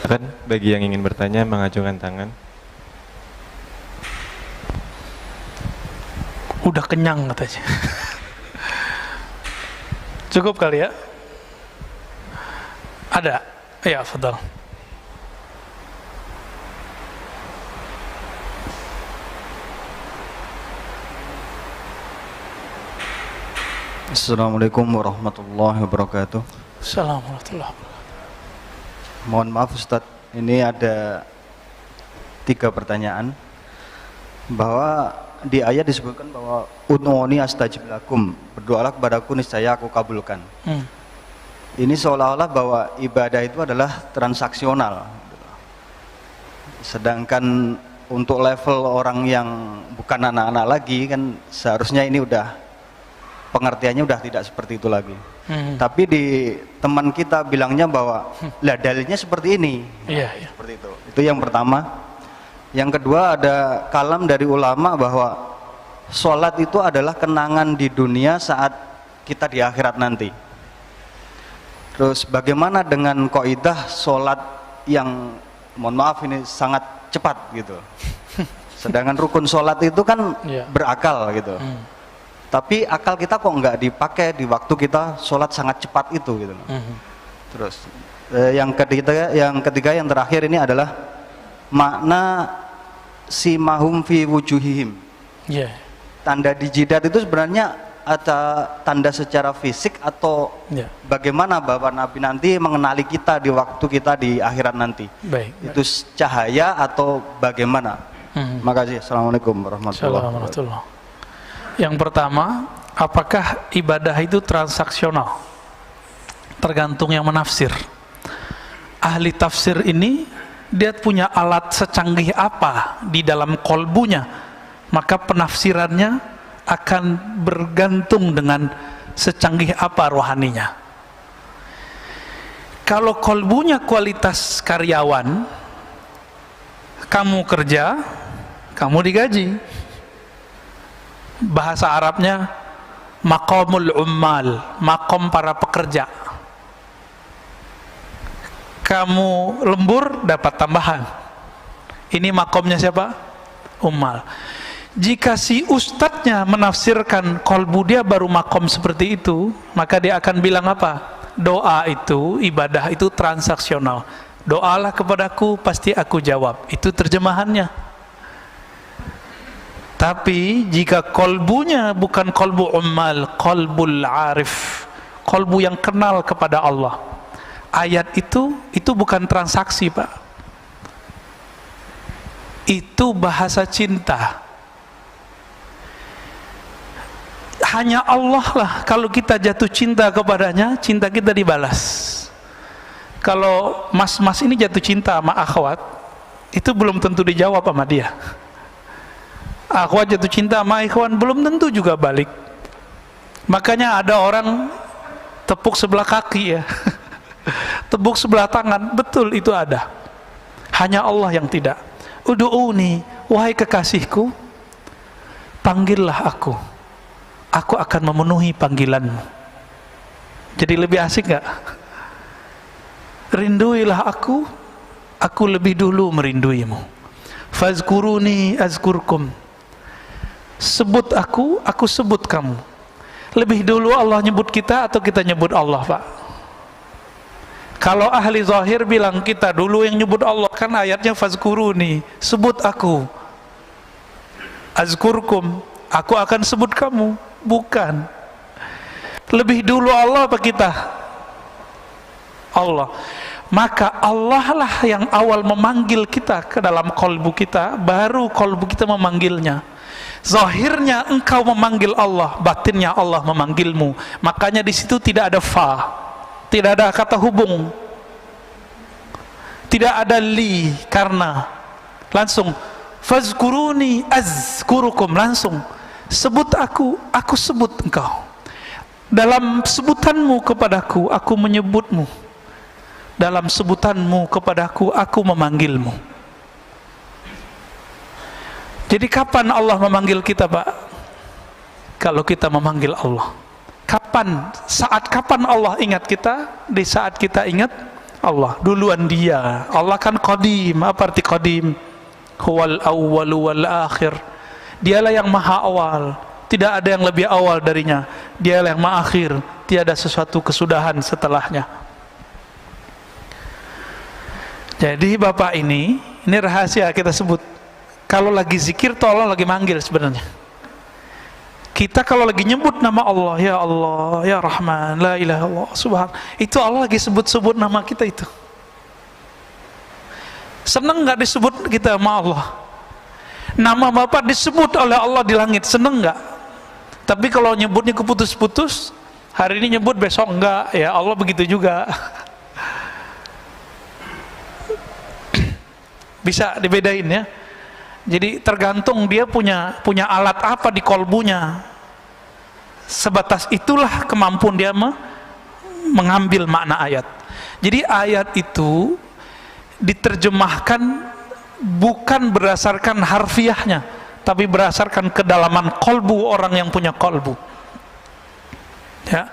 Silakan bagi yang ingin bertanya mengacungkan tangan. Udah kenyang katanya. Cukup kali ya? Ada? Ya, fadal. Assalamualaikum warahmatullahi wabarakatuh. Assalamualaikum warahmatullahi wabarakatuh. Mohon maaf Ustadz, ini ada 3 pertanyaan. Bahwa di ayat disebutkan bahwa ud'uuni astajib lakum, berdoalah kepadaku niscaya aku kabulkan. Ini seolah-olah bahwa ibadah itu adalah transaksional. Sedangkan untuk level orang yang bukan anak-anak lagi kan seharusnya ini udah pengertiannya udah tidak seperti itu lagi. Tapi di teman kita bilangnya bahwa lah dalilnya seperti ini. Iya. Seperti itu. Itu yang pertama. Yang kedua ada kalam dari ulama bahwa sholat itu adalah kenangan di dunia saat kita di akhirat nanti. Terus bagaimana dengan kaidah sholat yang mohon maaf ini sangat cepat gitu. Sedangkan rukun sholat itu kan berakal gitu. Tapi akal kita kok nggak dipakai di waktu kita sholat sangat cepat itu gitu. Terus yang ketiga yang terakhir ini adalah makna simahum fi wujuhihim. Tanda di jidat itu sebenarnya ada tanda secara fisik atau bagaimana Bapak Nabi nanti mengenali kita di waktu kita di akhirat nanti? Itu cahaya atau bagaimana? Makasih. Assalamualaikum warahmatullahi wabarakatuh. Yang pertama, apakah ibadah itu transaksional? Tergantung yang menafsir. Ahli tafsir ini dia punya alat secanggih apa di dalam kolbunya, maka penafsirannya akan bergantung dengan secanggih apa rohaninya. Kalau kolbunya kualitas karyawan, kamu kerja, kamu digaji. Bahasa Arabnya maqamul ummal, makom para pekerja. Kamu lembur dapat tambahan. Ini makomnya siapa? Ummal. Jika si ustadznya menafsirkan kolbu dia baru makom seperti itu, maka dia akan bilang apa? Doa itu, ibadah itu transaksional. Doalah kepadaku, pasti aku jawab. Itu terjemahannya. Tapi jika kolbunya bukan kolbu ummal, kolbul arif, kolbu yang kenal kepada Allah, ayat itu bukan transaksi Pak, itu bahasa cinta. Hanya Allah lah kalau kita jatuh cinta kepadanya, cinta kita dibalas. Kalau mas-mas ini jatuh cinta sama akhwat, itu belum tentu dijawab sama dia. Akhwat jatuh cinta sama ikhwan, belum tentu juga balik. Makanya ada orang tepuk sebelah kaki ya, tepuk sebelah tangan, betul itu ada. Hanya Allah yang tidak. Ud'uuni, wahai kekasihku, panggillah aku akan memenuhi panggilanmu. Jadi lebih asik gak? Rinduilah aku lebih dulu merinduimu. Fazkuruni azkurkum, sebut aku sebut kamu. Lebih dulu Allah nyebut kita atau kita nyebut Allah Pak? Kalau ahli zahir bilang kita dulu yang nyebut Allah, kan ayatnya fazkuruni, sebut aku, azkurkum, aku akan sebut kamu. Bukan. Lebih dulu Allah apa kita? Allah. Maka Allah lah yang awal memanggil kita ke dalam kolbu kita, baru kolbu kita memanggilnya. Zahirnya engkau memanggil Allah, batinnya Allah memanggilmu. Makanya di situ tidak ada fa, tidak ada kata hubung, tidak ada li, karena langsung fazkuruni azkurukum, langsung sebut aku sebut engkau. Dalam sebutanmu kepadaku, aku menyebutmu. Dalam sebutanmu kepadaku, aku memanggilmu. Jadi kapan Allah memanggil kita Pak? Kalau kita memanggil Allah. Kapan? Saat kapan Allah ingat kita? Di saat kita ingat Allah, duluan dia. Allah kan qadim. Apa arti qadim? Huwal awwalu wal akhir. Dialah yang maha awal, tidak ada yang lebih awal darinya. Dialah yang maha akhir, tiada sesuatu kesudahan setelahnya. Jadi Bapak ini rahasia kita sebut. Kalau lagi zikir tuh Allah lagi manggil sebenarnya. Kita kalau lagi nyebut nama Allah, ya Rahman, la ilaha illallah, subhan, itu Allah lagi sebut-sebut nama kita itu. Seneng nggak disebut kita sama Allah? Nama Bapak disebut oleh Allah di langit, seneng nggak? Tapi kalau nyebutnya keputus-putus, hari ini nyebut besok enggak, ya Allah begitu juga. Bisa dibedain ya. Jadi tergantung dia punya alat apa di kolbunya. Sebatas itulah kemampuan dia mengambil makna ayat. Jadi ayat itu diterjemahkan bukan berdasarkan harfiahnya, tapi berdasarkan kedalaman kolbu orang yang punya kolbu. Ya.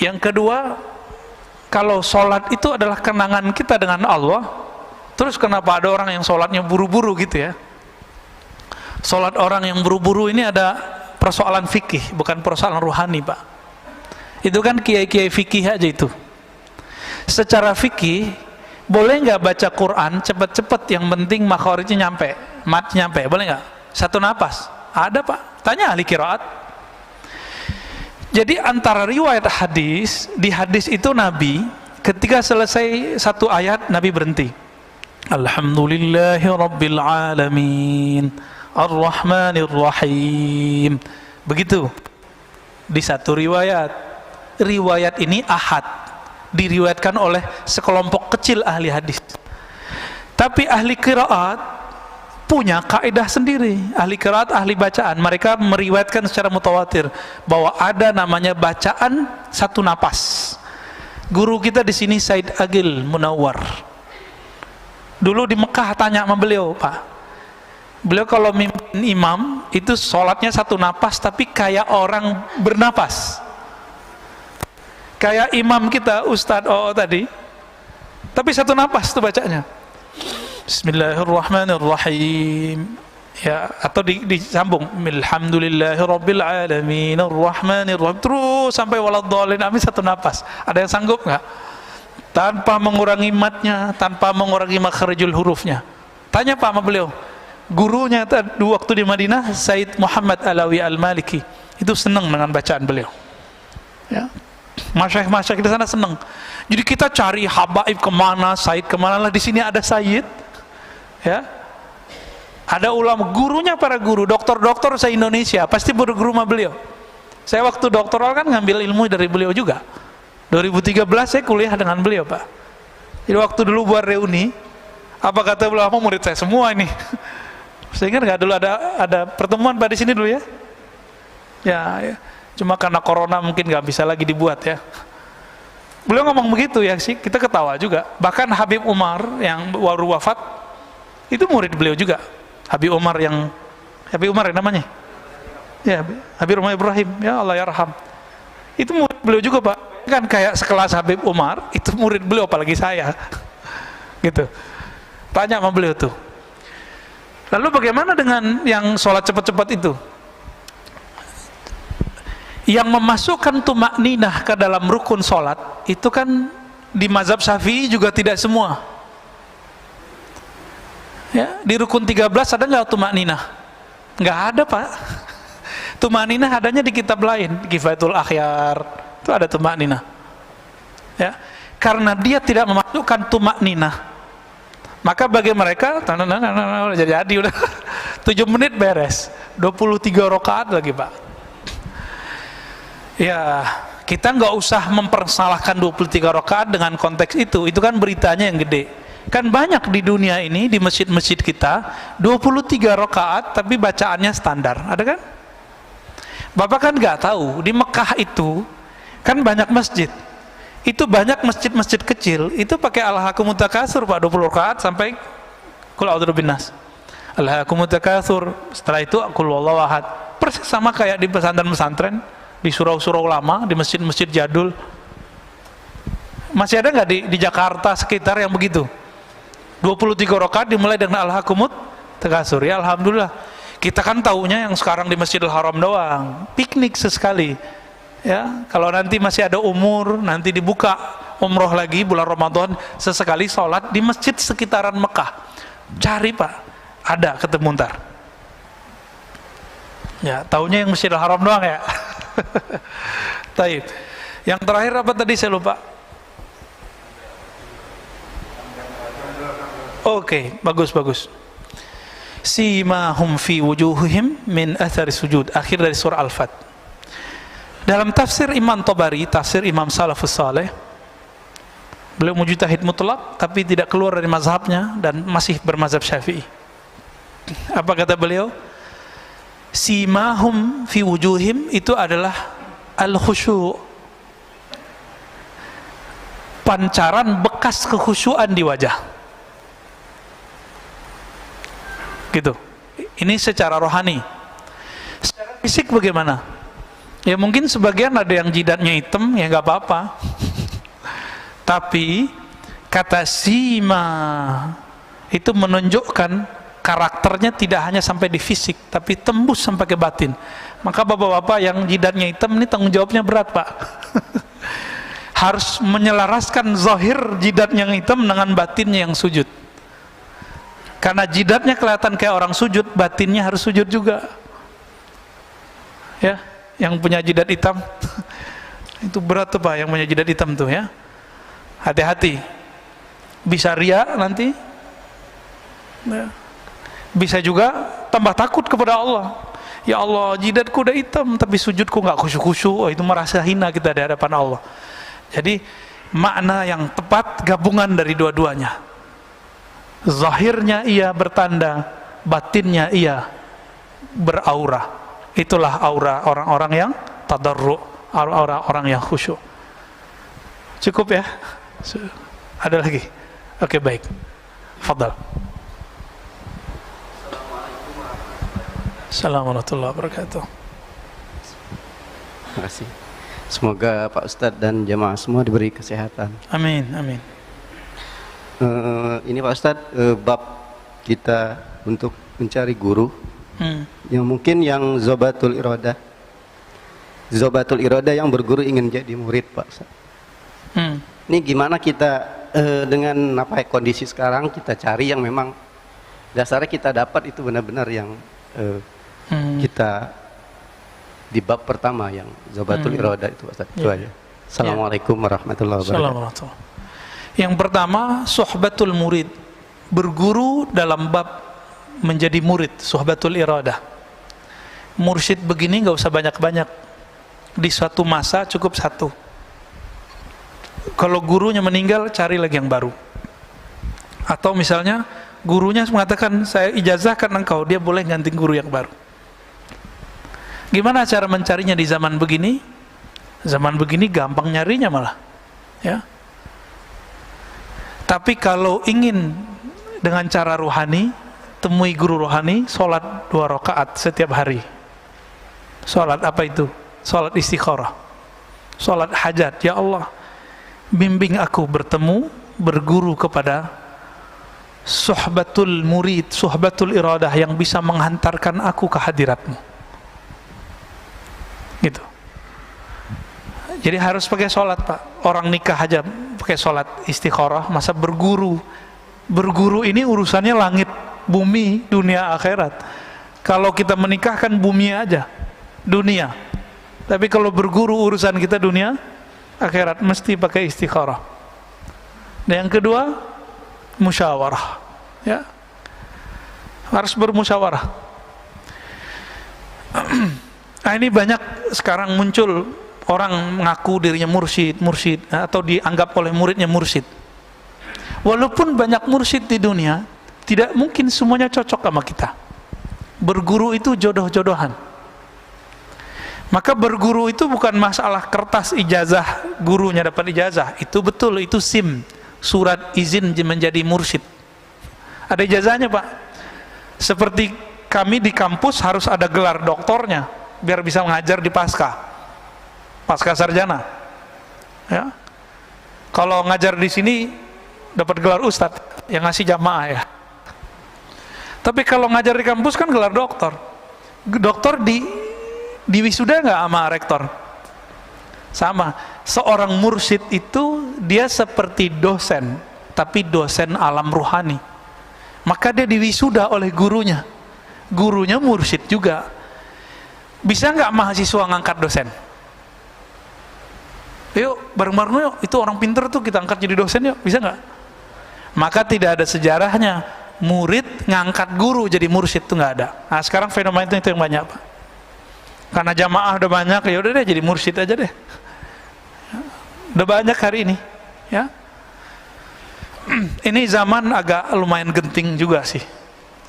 Yang kedua, kalau sholat itu adalah kenangan kita dengan Allah. Terus kenapa ada orang yang sholatnya buru-buru gitu ya? Sholat orang yang buru-buru ini ada persoalan fikih, bukan persoalan ruhani, Pak. Itu kan kiai-kiai fikih aja itu. Secara fikih, boleh nggak baca Quran cepet-cepet, yang penting makhorijnya nyampe, matnya nyampe, boleh nggak? Satu napas? Ada, Pak. Tanya ahli qiraat. Jadi antara riwayat hadis, di hadis itu Nabi ketika selesai satu ayat Nabi berhenti. Alhamdulillahi Rabbil Alamin Ar-Rahmanir Rahim. Begitu di satu riwayat. Riwayat ini ahad, diriwayatkan oleh sekelompok kecil ahli hadis. Tapi ahli qiraat punya kaidah sendiri. Ahli qiraat, ahli bacaan, mereka meriwayatkan secara mutawatir bahwa ada namanya bacaan satu napas. Guru kita di sini Said Agil Munawwar. Dulu di Mekah tanya sama beliau, Pak. Beliau kalau mimpin imam itu sholatnya satu napas, tapi kayak orang bernapas. Kayak imam kita Ustadz tadi, tapi satu napas tuh bacanya. Bismillahirrahmanirrahim. Ya, atau disambung. Alhamdulillahirabbil alamin arrahmanirrahim. Terus sampai waladhdallin, amin, satu napas. Ada yang sanggup nggak? Tanpa mengurangi matnya, tanpa mengurangi makharijul hurufnya. Tanya Pak sama beliau. Gurunya dua waktu di Madinah, Said Muhammad Alawi Al-Maliki, itu senang dengan bacaan beliau. Ya. Masyaikh-masyaikh di sana senang. Jadi kita cari habaib kemana, Said kemana lah. Di sini ada Said, ya. Ada ulama, gurunya para guru, dokter-dokter se-Indonesia pasti berguru sama beliau. Saya waktu doktoral kan ngambil ilmu dari beliau juga. 2013 saya kuliah dengan beliau, Pak. Jadi waktu dulu buat reuni, apa kata beliau, murid saya semua ini. Saya ingat nggak dulu ada pertemuan Pak di sini dulu ya? Ya. Cuma karena corona mungkin nggak bisa lagi dibuat ya. Beliau ngomong begitu ya sih, kita ketawa juga. Bahkan Habib Umar yang baru wafat itu murid beliau juga. Habib Umar yang namanya. Ya, Habib Umar Ibrahim, ya Allah yarham. Itu murid beliau juga, Pak. Kan kayak sekelas Habib Umar, itu murid beliau apalagi saya. Gitu. Tanya sama beliau tuh. Lalu bagaimana dengan yang sholat cepat-cepat itu? Yang memasukkan tumakninah ke dalam rukun sholat itu kan di mazhab Syafi'i juga tidak semua. Ya, di rukun 13 ada nggak tumakninah? Nggak ada, Pak. Tumakninah adanya di kitab lain, Kifayatul Akhyar. Itu ada tumakninah. Ya, karena dia tidak memasukkan tumakninah, maka bagi mereka jadi udah 7 menit beres, 23 rakaat lagi, Pak. Ya, kita nggak usah mempersalahkan 23 rakaat dengan konteks itu kan beritanya yang gede. Kan banyak di dunia ini, di masjid-masjid kita 23 rakaat tapi bacaannya standar, ada kan? Bapak kan nggak tahu, di Mekah itu kan banyak masjid. Itu banyak masjid-masjid kecil itu pakai alhaakumut takatsur, Pak, 20 rakaat sampai qul a'udzu binnas. Alhaakumut takatsur, setelah itu qul huwallahu ahad. Persis sama kayak di pesantren-pesantren, di surau-surau lama, di masjid-masjid jadul. Masih ada nggak di Jakarta sekitar yang begitu? 23 rakaat dimulai dengan Alhaakumut Takasur. Ya alhamdulillah. Kita kan taunya yang sekarang di Masjidil Haram doang, piknik sesekali. Ya, kalau nanti masih ada umur, nanti dibuka umroh lagi bulan Ramadan, sesekali sholat di masjid sekitaran Mekah. Cari Pak, ada ketemu ntar. Ya, taunya yang Masjidil Haram doang ya. Taib. Yang terakhir apa tadi saya lupa. Oke, bagus. Simahum fi wujuhihim min athari sujud, akhir dari surah Al-Fat. Dalam tafsir Imam Tabari, tafsir Imam Salafus Saleh, beliau mujtahid mutlak tapi tidak keluar dari mazhabnya dan masih bermazhab Syafi'i. Apa kata beliau? Simahum fi wujuhim itu adalah al-khusyu', pancaran bekas kekhusyuan di wajah. Gitu. Ini secara rohani. Secara fisik bagaimana? Ya mungkin sebagian ada yang jidatnya hitam, ya nggak apa-apa. Tapi kata sima itu menunjukkan karakternya tidak hanya sampai di fisik, tapi tembus sampai ke batin. Maka bapak-bapak yang jidatnya hitam ini tanggung jawabnya berat Pak. Harus menyelaraskan zahir jidatnya yang hitam dengan batinnya yang sujud. Karena jidatnya kelihatan kayak orang sujud, batinnya harus sujud juga. Ya, yang punya jidat hitam itu berat tuh Pak, yang punya jidat hitam tuh ya. Hati-hati. Bisa ria nanti. Ya. Bisa juga tambah takut kepada Allah. Ya Allah, jidatku udah hitam tapi sujudku nggak khusyuk-khusyuk. Oh, itu merasa hina kita di hadapan Allah. Jadi makna yang tepat gabungan dari dua-duanya. Zahirnya ia bertanda, batinnya ia beraura. Itulah aura orang-orang yang tadarru', orang-orang yang khusyuk. Cukup ya? Ada lagi? Oke, baik. Fadal. Assalamualaikum warahmatullahi wabarakatuh. Terima kasih. Semoga Pak Ustadz dan jamaah semua diberi kesehatan. Amin, amin. Ini Pak Ustadz, bab kita untuk mencari guru yang mungkin yang zobatul irodah yang berguru ingin jadi murid Pak Ustadz. Ini gimana kita dengan kondisi sekarang kita cari yang memang dasarnya kita dapat itu benar-benar yang kita di bab pertama yang zobatul irodah itu Pak Ustadz. Itu aja. Assalamualaikum warahmatullahi wabarakatuh. Yang pertama, suhbatul murid, berguru dalam bab menjadi murid, suhbatul iradah. Mursyid begini nggak usah banyak-banyak, di suatu masa cukup satu. Kalau gurunya meninggal, cari lagi yang baru. Atau misalnya gurunya mengatakan saya ijazahkan engkau, dia boleh ganti guru yang baru. Gimana cara mencarinya di zaman begini? Zaman begini gampang nyarinya malah, ya. Tapi kalau ingin dengan cara ruhani, temui guru rohani, sholat 2 rakaat setiap hari. Sholat apa itu? Sholat istikharah, sholat hajat. Ya Allah, bimbing aku bertemu, berguru kepada suhbatul murid, suhbatul iradah yang bisa menghantarkan aku ke hadiratmu. Gitu. Jadi harus pakai sholat Pak. Orang nikah aja pakai sholat istikharah, masa berguru? Berguru ini urusannya langit, bumi, dunia, akhirat. Kalau kita menikah kan bumi aja, dunia. Tapi kalau berguru urusan kita dunia, akhirat, mesti pakai istikharah. Dan yang kedua, musyawarah. Ya, harus bermusyawarah. Nah, ini banyak sekarang muncul orang mengaku dirinya mursyid atau dianggap oleh muridnya mursyid. Walaupun banyak mursyid di dunia, tidak mungkin semuanya cocok sama kita. Berguru itu jodoh-jodohan. Maka berguru itu bukan masalah kertas ijazah, gurunya dapat ijazah. Itu betul, itu SIM, surat izin menjadi mursyid. Ada ijazahnya Pak. Seperti kami di kampus harus ada gelar doktornya biar bisa mengajar di pasca sarjana, ya. Kalau ngajar di sini dapat gelar ustadz yang ngasih jamaah ya. Tapi kalau ngajar di kampus kan gelar doktor. Doktor di wisuda nggak sama rektor? Sama. Seorang mursyid itu dia seperti dosen, tapi dosen alam ruhani. Maka dia diwisuda oleh gurunya. Gurunya mursyid juga. Bisa nggak mahasiswa ngangkat dosen? Yuk bareng-bareng yuk, itu orang pinter tuh kita angkat jadi dosen yuk, bisa nggak? Maka tidak ada sejarahnya murid ngangkat guru jadi mursyid, tuh nggak ada. Nah sekarang fenomena itu yang banyak Pak, karena jamaah udah banyak, ya udah deh jadi mursyid aja deh, udah banyak hari ini ya. Ini zaman agak lumayan genting juga sih,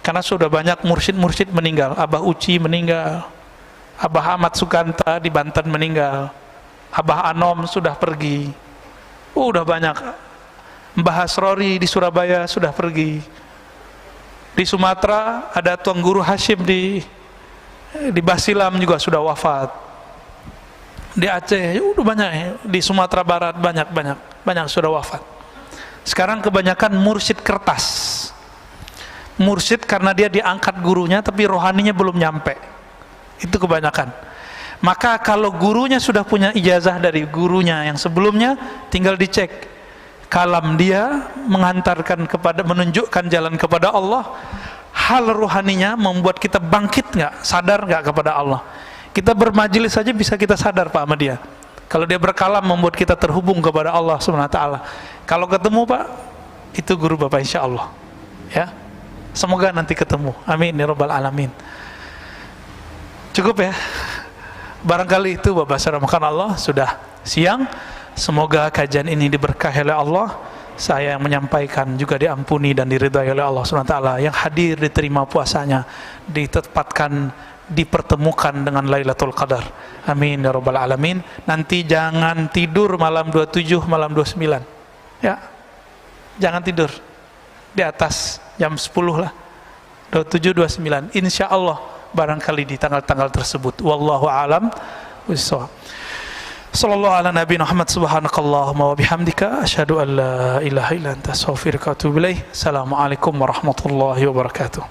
karena sudah banyak mursyid meninggal. Abah Uci meninggal, Abah Ahmad Sukanta di Banten meninggal, Abah Anom sudah pergi, udah banyak. Mbah Hasrori di Surabaya sudah pergi. Di Sumatera ada Tuan Guru Hashim di Basilam juga sudah wafat. Di Aceh udah banyak, di Sumatera Barat banyak sudah wafat. Sekarang kebanyakan mursyid kertas. Mursyid karena dia diangkat gurunya tapi rohaninya belum nyampe. Itu kebanyakan. Maka kalau gurunya sudah punya ijazah dari gurunya yang sebelumnya, tinggal dicek kalam dia mengantarkan kepada, menunjukkan jalan kepada Allah. Hal rohaninya membuat kita bangkit nggak, sadar nggak kepada Allah. Kita bermajelis saja bisa kita sadar Pak sama dia. Kalau dia berkalam membuat kita terhubung kepada Allah Subhanahu wa taala. Kalau ketemu Pak, itu guru Bapak insya Allah. Ya, semoga nanti ketemu. Amin ya rabbal alamin. Cukup ya. Barangkali itu Bapak saudara Allah, sudah siang. Semoga kajian ini diberkahi oleh Allah. Saya yang menyampaikan juga diampuni dan diridhai oleh Allah SWT. Yang hadir diterima puasanya, ditempatkan, dipertemukan dengan Lailatul Qadar. Amin ya rabbal alamin. Nanti jangan tidur malam 27, malam 29 ya. Jangan tidur di atas jam 10 lah, 27, 29 insya Allah barangkali di tanggal-tanggal tersebut. Wallahu alam bissawab. Sallallahu ala Nabi Muhammad, subhanakallahumma wa bihamdika asyhadu an la ilaha illa anta astaghfiruka wa atubu ilaik. Assalamualaikum warahmatullahi wabarakatuh.